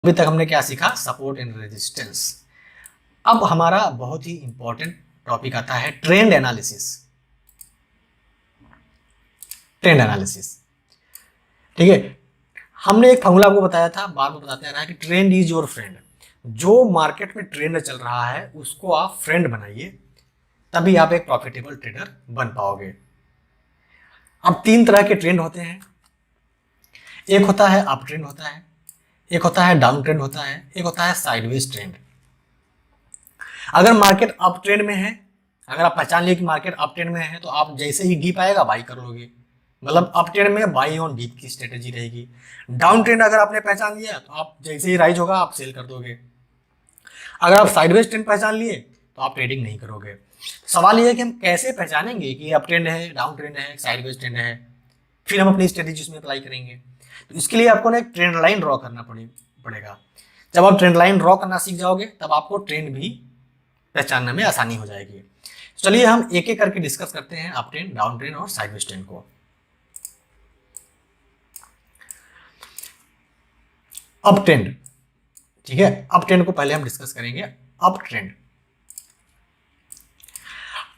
अभी तक हमने क्या सीखा? Support and resistance. अब हमारा बहुत ही इंपॉर्टेंट टॉपिक आता है ट्रेंड एनालिसिस। ट्रेंड एनालिसिस, ठीक है। हमने एक फॉर्मूला आपको बताया था, बार बार बताते रहा है कि ट्रेंड इज योर फ्रेंड। जो मार्केट में ट्रेंड चल रहा है उसको आप फ्रेंड बनाइए, तभी आप एक प्रॉफिटेबल ट्रेडर बन पाओगे। अब 3 तरह के ट्रेंड होते हैं। एक होता है अप ट्रेंड होता है, एक होता है डाउन ट्रेंड होता है, एक होता है साइडवेज ट्रेंड। अगर मार्केट अप ट्रेंड में है, अगर आप पहचान लिए कि मार्केट अप ट्रेंड में है, तो आप जैसे ही डीप आएगा बाई कर लोगे, मतलब अप ट्रेंड में बाई ऑन डीप की स्ट्रेटेजी रहेगी। डाउन ट्रेंड अगर आपने पहचान लिया तो आप जैसे ही राइज होगा आप सेल कर दोगे। अगर आप साइडवेज ट्रेंड पहचान लिए तो आप ट्रेडिंग नहीं करोगे। सवाल ये है कि हम कैसे पहचानेंगे कि अप ट्रेंड है, डाउन ट्रेंड है, साइडवेज ट्रेंड है, फिर हम अपनी स्ट्रेटेजी उसमें अप्लाई करेंगे। तो इसके लिए आपको ना एक ट्रेंड लाइन ड्रॉ करना पड़ेगा। जब आप ट्रेंड लाइन ड्रॉ करना सीख जाओगे तब आपको ट्रेंड भी पहचानने में आसानी हो जाएगी। चलिए हम एक एक करके डिस्कस करते हैं अप ट्रेंड, डाउन ट्रेंड और साइडवेज ट्रेंड को। अप ट्रेंड, ठीक है, अप ट्रेंड को पहले हम डिस्कस करेंगे। अप ट्रेंड,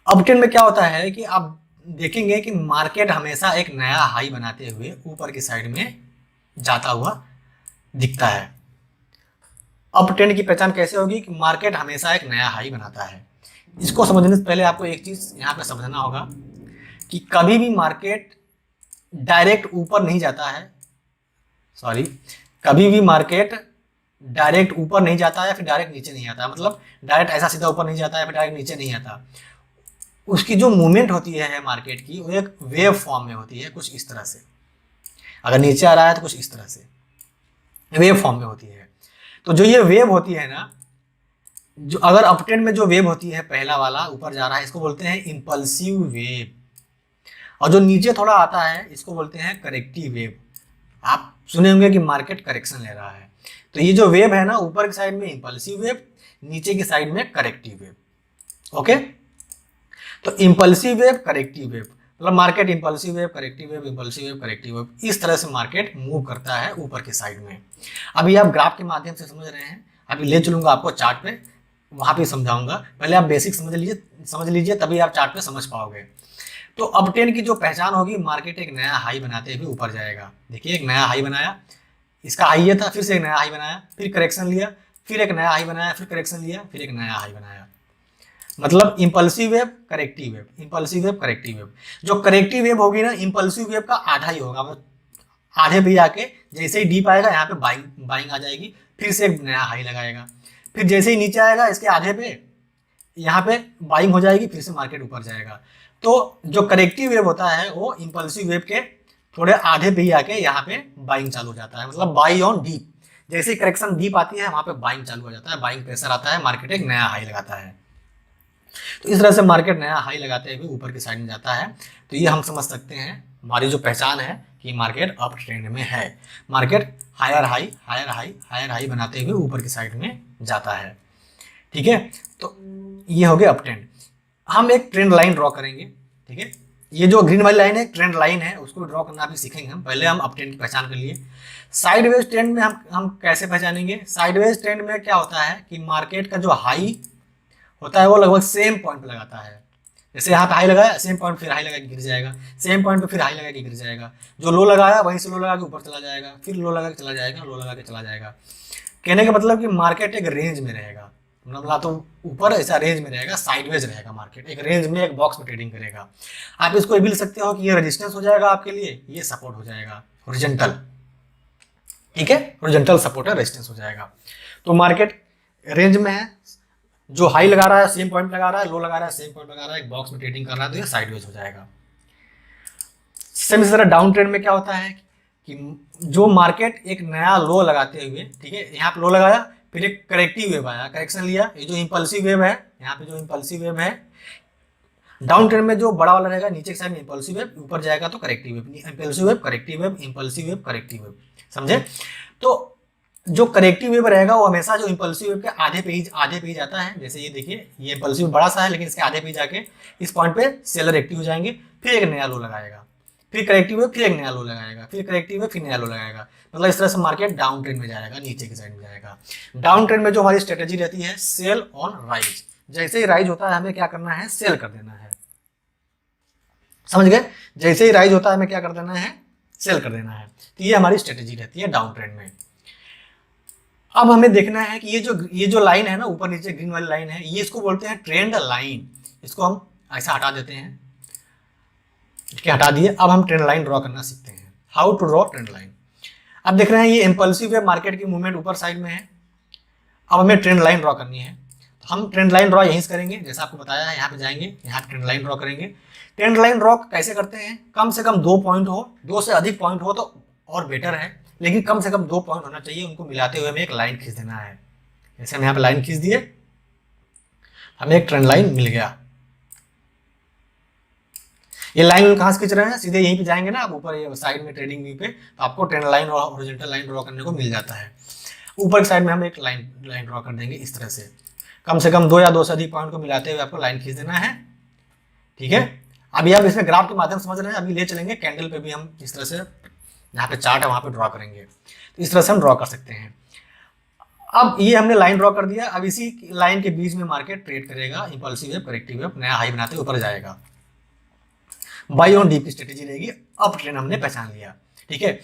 अप ट्रेंड में क्या होता है कि आप देखेंगे कि मार्केट हमेशा एक नया हाई बनाते हुए ऊपर की साइड में जाता हुआ दिखता है। अप ट्रेंड की पहचान कैसे होगी कि मार्केट हमेशा एक नया हाई बनाता है। इसको समझने से पहले आपको एक चीज यहाँ पे समझना होगा कि कभी भी मार्केट डायरेक्ट ऊपर नहीं जाता है, कभी भी मार्केट डायरेक्ट ऊपर नहीं जाता है, फिर डायरेक्ट नीचे नहीं आता, मतलब डायरेक्ट ऐसा सीधा ऊपर नहीं जाता है, फिर डायरेक्ट नीचे नहीं आता। उसकी जो मूवमेंट होती है मार्केट की, वो एक वेव फॉर्म में होती है, कुछ इस तरह से। अगर नीचे आ रहा है तो कुछ इस तरह से वेव फॉर्म में होती है। तो जो ये वेव होती है ना, जो अगर अप ट्रेंड में जो वेव होती है, पहला वाला ऊपर जा रहा है, इसको बोलते हैं इंपल्सिव वेव। और जो नीचे थोड़ा आता है इसको बोलते हैं करेक्टिव वेव। आप सुने होंगे कि मार्केट करेक्शन ले रहा है, तो ये जो वेव है ना, ऊपर की साइड में इंपल्सिव वेव, नीचे की साइड में करेक्टिव वेव। ओके, तो इंपल्सिव वेव, करेक्टिव वेव, मतलब market impulsive wave, corrective wave, impulsive wave, corrective wave, इस तरह से मार्केट मूव करता है ऊपर की साइड में। अभी आप ग्राफ के माध्यम से समझ रहे हैं, अभी ले चलूंगा आपको चार्ट पे, वहां पे समझाऊंगा। पहले आप बेसिक समझ लीजिए तभी आप चार्ट पे समझ पाओगे। तो अप ट्रेंड की जो पहचान होगी, मार्केट एक नया हाई बनाते हुए ऊपर जाएगा। देखिए एक नया हाई बनाया, इसका हाई ये था, फिर से एक नया हाई बनाया, फिर करेक्शन लिया, फिर एक नया हाई बनाया, फिर करेक्शन लिया, फिर एक नया हाई बनाया। मतलब impulsive wave, corrective wave, impulsive wave, corrective wave. जो करेक्टिव वेव होगी ना, इंपल्सिव वेव का आधा ही होगा, मतलब आधे पे आके जैसे ही डीप आएगा यहाँ पे बाइंग आ जाएगी, फिर से एक नया हाई लगाएगा, फिर जैसे ही नीचे आएगा इसके आधे पे यहाँ पे बाइंग हो जाएगी, फिर से मार्केट ऊपर जाएगा। तो जो करेक्टिव वेव होता है वो इंपल्सिव वेव के थोड़े आधे पे ही आके यहाँ पे बाइंग चालू हो जाता है, मतलब बाई ऑन डीप। जैसे ही करेक्शन डीप आती है वहां पे बाइंग चालू हो जाता है, बाइंग प्रेशर आता है, मार्केट एक नया हाई लगाता है। तो इस तरह से मार्केट नया हाई लगाते हुए ऊपर की साइड में जाता है। तो ये हम समझ सकते हैं हमारी जो पहचान है कि मार्केट अप ट्रेंड में है। Market higher high, higher high, higher high बनाते हुए ऊपर की साइड में जाता है, ठीक है। तो ये हो गया अप ट्रेंड। हम एक ट्रेंड लाइन ड्रॉ करेंगे, ठीक है। ये जो ग्रीन वाली लाइन है ट्रेंड लाइन है, उसको ड्रॉ करना भी सीखेंगे हम। पहले हम अप ट्रेंड की पहचान कर लिए। साइडवेज ट्रेंड में हम कैसे पहचानेंगे? साइडवेज ट्रेंड में क्या होता है कि मार्केट का जो हाई होता है वो लगभग सेम पॉइंट पे लगाता है। जैसे यहाँ पे हाई लगाया, सेम पॉइंट फिर हाई लगा के गिर जाएगा, सेम पॉइंट पे फिर हाई लगा के गिर जाएगा। जो लो लगाया वहीं से लो लगा के ऊपर चला जाएगा, फिर लो लगा के चला जाएगा, लो लगा के चला जाएगा। कहने का मतलब कि मार्केट एक रेंज में रहेगा, मतलब ना तो ऊपर ऐसा रेंज में रहेगा, साइडवेज रहेगा। मार्केट एक रेंज में, एक बॉक्स में ट्रेडिंग करेगा। आप इसको ये भी लिख सकते हो कि ये रेजिस्टेंस हो जाएगा आपके लिए, ये सपोर्ट हो जाएगा, हॉरिजॉन्टल, ठीक है, हॉरिजॉन्टल सपोर्ट है, रेजिस्टेंस हो जाएगा। तो मार्केट रेंज में है, जो हाई लगा रहा है सेम पॉइंट लगा रहा है, लो लगा रहा है सेम पॉइंट लगा रहा है, एक बॉक्स में ट्रेडिंग कर रहा है, तो ये साइडवेज हो जाएगा। सेम इस तरह डाउन ट्रेंड में क्या होता है कि जो मार्केट एक नया लो लगाते हुए, ठीक है, यहाँ पे लो लगाया, फिर एक करेक्टिव वेव आया, करेक्शन लिया, ये जो इंपल्सिव वेव है, यहाँ पे जो इंपल्सिव वेव है, डाउन ट्रेंड में जो बड़ा वाला रहेगा नीचे की साइड में इंपल्सिव वेव, ऊपर जाएगा तो corrective wave, impulsive wave, corrective wave, impulsive wave, corrective wave, समझे। तो जो करेक्टिव वेव रहेगा वो हमेशा जो इंपल्सिव वेव के आधे पे ही जाता है। जैसे ये देखिए, ये इंपल्सिव बड़ा सा है, लेकिन इसके आधे पे ही जाके इस पॉइंट पे सेलर एक्टिव हो जाएंगे, फिर एक नया लो लगाएगा, फिर करेक्टिव है, फिर एक नया लो लगाएगा, फिर करेक्टिव है, फिर नया लो लगाएगा। मतलब इस तरह से मार्केट डाउन ट्रेंड में जाएगा, नीचे की साइड में जाएगा। डाउन ट्रेंड में जो हमारी स्ट्रेटेजी रहती है, सेल ऑन राइज। जैसे ही राइज होता है हमें क्या करना है, सेल कर देना है। समझ गए? जैसे ही राइज होता है हमें क्या कर देना है, सेल कर देना है। तो ये हमारी स्ट्रेटेजी रहती है डाउन ट्रेंड में। अब हमें देखना है कि ये जो लाइन है ना, ऊपर नीचे ग्रीन वाली लाइन है, ये इसको बोलते हैं ट्रेंड लाइन। इसको हम ऐसा हटा देते हैं, इसके हटा दिए। अब हम ट्रेंड लाइन ड्रॉ करना सीखते हैं, how to draw trend line. अब देख रहे हैं ये इम्पल्सिव है, मार्केट की मूवमेंट ऊपर साइड में है। अब हमें ट्रेंड लाइन ड्रॉ करनी है, तो हम ट्रेंड लाइन ड्रॉ यहीं से करेंगे, जैसा आपको बताया है। यहाँ पे जाएंगे, यहाँ पे ट्रेंड लाइन ड्रॉ करेंगे। ट्रेंड लाइन ड्रॉ कैसे करते हैं, कम से कम 2 पॉइंट हो, 2 से अधिक पॉइंट हो तो और बेटर है, लेकिन कम से कम 2 पॉइंट होना चाहिए। उनको मिलाते हुए हमें एक लाइन खींच देना है। जैसे हम यहाँ पे लाइन खींच दिए, हमें एक ट्रेंड लाइन मिल गया। ये लाइन कहाँ से खींच रहे हैं, सीधे यहीं पे जाएंगे ना आप ऊपर ये साइड में ट्रेडिंग व्यू पे, तो आपको ट्रेंड लाइन और हॉरिजॉन्टल लाइन ड्रॉ करने को मिल जाता है। ऊपर की साइड में हम एक लाइन ड्रॉ कर देंगे इस तरह से कम 2 या 2 से अधिक पॉइंट को मिलाते हुए आपको लाइन खींच देना है। ठीक है, अभी आप इसमें ग्राफ के माध्यम से समझ रहे हैं, अभी ले चलेंगे कैंडल पे भी हम इस तरह से, जहाँ पे चार्ट है वहाँ पे ड्रॉ करेंगे। तो इस तरह से हम ड्रॉ कर सकते हैं। अब ये हमने लाइन ड्रॉ कर दिया। अब इसी लाइन के बीच में मार्केट ट्रेड करेगा, इंपल्सिव वेव, करेक्टिव वेव, नया हाई बनाते ऊपर जाएगा। बाई ऑन डीप की स्ट्रेटेजी रहेगी। अप ट्रेंड हमने पहचान लिया। ठीक है,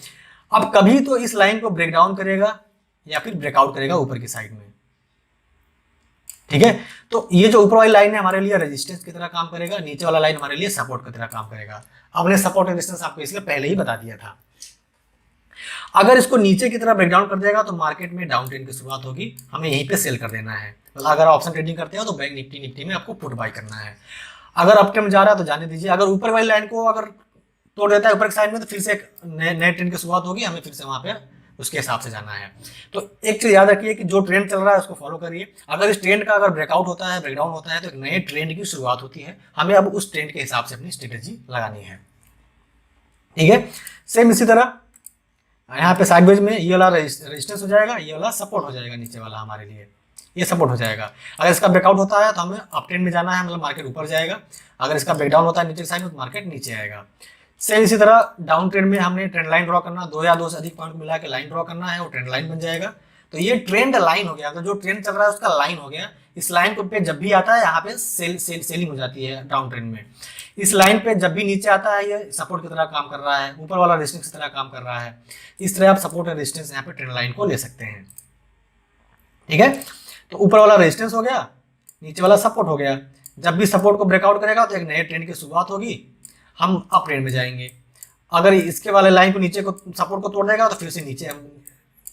अब कभी तो इस लाइन को ब्रेक डाउन करेगा या फिर ब्रेकआउट करेगा ऊपर की साइड में। ठीक है, तो ये जो ऊपर वाली लाइन है हमारे लिए रेजिस्टेंस की तरह काम करेगा, नीचे वाला लाइन हमारे लिए सपोर्ट की तरह काम करेगा। हमने सपोर्ट रेजिस्टेंस आपको इसलिए पहले ही बता दिया था। अगर इसको नीचे की तरह ब्रेकडाउन कर देगा तो मार्केट में डाउन ट्रेंड की शुरुआत होगी, हमें यहीं पे सेल कर देना है। मतलब अगर ऑप्शन ट्रेडिंग करते हो तो बैंक निफ्टी में आपको पुट बाय करना है। अगर अप ट्रेंड जा रहा है तो जाने दीजिए। अगर ऊपर वाली लाइन को अगर तोड़ देता है ऊपर की साइड में, तो फिर से एक नए ट्रेंड की शुरुआत होगी, हमें फिर से वहां पे उसके हिसाब से जाना है। तो एक चीज याद रखिए कि जो ट्रेंड चल रहा है उसको फॉलो करिए। अगर इस ट्रेंड का अगर ब्रेकआउट होता है, ब्रेकडाउन होता है, तो एक नए ट्रेंड की शुरुआत होती है। हमें अब उस ट्रेंड के हिसाब से अपनी स्ट्रेटेजी लगानी है। ठीक है, सेम इसी तरह यहाँ पे साइडवेज में ये वाला रेजिस्टेंस हो जाएगा, ये वाला सपोर्ट हो जाएगा, नीचे वाला हमारे लिए ये सपोर्ट हो जाएगा। अगर इसका ब्रेकआउट होता है तो हमें अप ट्रेंड में जाना है, मतलब मार्केट ऊपर जाएगा। अगर इसका ब्रेकडाउन होता है नीचे की साइड में तो मार्केट नीचे आएगा। सेम इसी तरह डाउन ट्रेंड में हमने ट्रेंड लाइन ड्रॉ करना, 2 या 2 से अधिक पॉइंट मिला के लाइन ड्रॉ करना है, वो ट्रेंड लाइन बन जाएगा। तो ये ट्रेंड लाइन हो गया, तो जो ट्रेंड चल रहा है उसका लाइन हो गया। इस लाइन पे जब भी आता है यहाँ पे सेलिंग हो जाती है डाउन ट्रेंड में। इस लाइन पे जब भी नीचे आता है ये सपोर्ट की तरह काम कर रहा है, ऊपर वाला रेजिस्टेंस की तरह काम कर रहा है। इस तरह आप सपोर्ट और रेजिस्टेंस यहाँ पे ट्रेंड लाइन को ले सकते हैं। ठीक है, तो ऊपर वाला रेजिस्टेंस हो गया, नीचे वाला सपोर्ट हो गया। जब भी सपोर्ट को ब्रेकआउट करेगा तो एक नए ट्रेंड की शुरुआत होगी, हम अप ट्रेंड में जाएंगे। अगर इसके वाले लाइन को नीचे को सपोर्ट को तोड़ देगा तो फिर से नीचे हम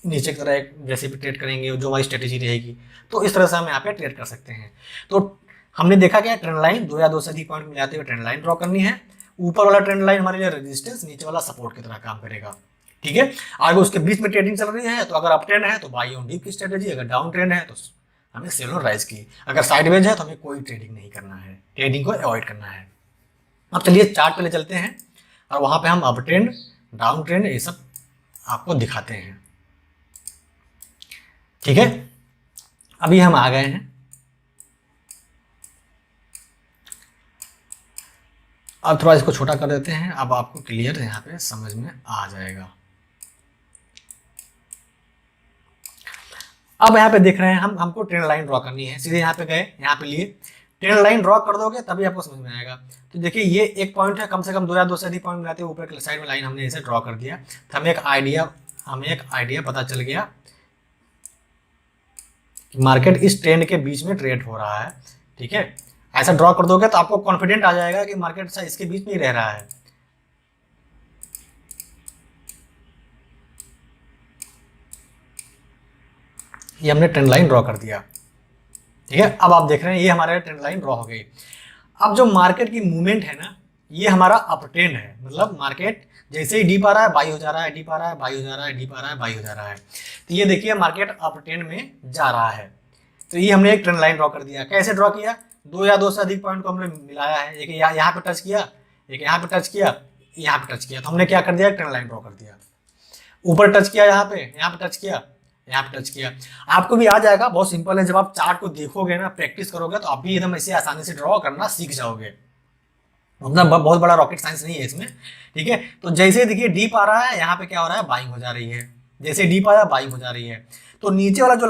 नीचे की तरह एक जैसे भी ट्रेड करेंगे, जो हमारी स्ट्रेटेजी रहेगी। तो इस तरह से हम यहाँ पे ट्रेड कर सकते हैं। तो हमने देखा क्या, ट्रेंड लाइन 2 या 2 से अधिक पॉइंट मिलाते हुए ट्रेंड लाइन ड्रॉ करनी है। ऊपर वाला ट्रेंड लाइन हमारे लिए रेजिस्टेंस, नीचे वाला सपोर्ट की तरह काम करेगा। ठीक है, अगर उसके बीच में ट्रेडिंग चल रही है तो अगर अप ट्रेंड है तो बाई ऑन डीप की स्ट्रेटेजी, अगर डाउन ट्रेंड है तो हमें सेल ऑन राइज की, अगर साइडवेज है तो हमें कोई ट्रेडिंग नहीं करना है, ट्रेडिंग को अवॉइड करना है। अब चलिए चार्ट पे ले चलते हैं और वहां पे हम अप ट्रेंड, डाउन ट्रेंड ये सब आपको दिखाते हैं। ठीक है, अभी हम आ गए हैं। अब थोड़ा इसको छोटा कर देते हैं, अब आपको क्लियर यहाँ पे समझ में आ जाएगा। अब यहाँ पे देख रहे हैं हमको ट्रेंड लाइन ड्रॉ करनी है। सीधे यहाँ पे गए, यहाँ पे लिए ट्रेंड लाइन ड्रॉ कर दोगे तभी आपको समझ में आएगा। तो देखिए ये एक पॉइंट है, कम से कम 2 या 2 से अधिक पॉइंट मिलाते हुए ऊपर की साइड में लाइन हमने इसे ड्रॉ कर दिया। तो हमें एक आइडिया पता चल गया कि मार्केट इस ट्रेंड के बीच में ट्रेड हो रहा है। ठीक है, ऐसा ड्रॉ कर दोगे तो आपको कॉन्फिडेंट आ जाएगा कि मार्केट इसके बीच में ही रह रहा है। ये हमने ट्रेंड लाइन ड्रॉ कर दिया। ठीक है, अब आप देख रहे हैं ये हमारे ट्रेंड लाइन ड्रॉ हो गई। अब जो मार्केट की मूवमेंट है ना, ये हमारा अप ट्रेंड है। मतलब मार्केट जैसे ही डीप आ रहा है बाई हो जा रहा है, डीप आ रहा है बाई हो जा रहा है, डीप आ रहा है बाई हो जा रहा है। तो ये देखिए मार्केट अप ट्रेंड में जा रहा है। तो ये हमने एक ट्रेंड लाइन ड्रॉ कर दिया। कैसे ड्रॉ किया, 2 या 2 से अधिक पॉइंट को हमने मिलाया है। एक यहाँ पे टच किया, एक यहाँ पे टच किया, यहाँ पे टच किया, तो हमने क्या कर दिया, ट्रेंड लाइन ड्रॉ कर दिया। ऊपर टच किया, यहाँ पे टच किया, यहाँ पे टच किया। आपको भी आ जाएगा, बहुत सिंपल है। जब आप चार्ट को देखोगे ना, प्रैक्टिस करोगे तो आप भी एकदम ऐसे आसानी से ड्रॉ करना सीख जाओगे। उतना बहुत बड़ा रॉकेट साइंस नहीं है इसमें, ठीक है। तो जैसे देखिए डीप आ रहा है, यहाँ पे क्या हो रहा है, बाइंग हो जा रही है, जैसे डीप आया बाइंग हो जा रही है। तो नीचे वाला जो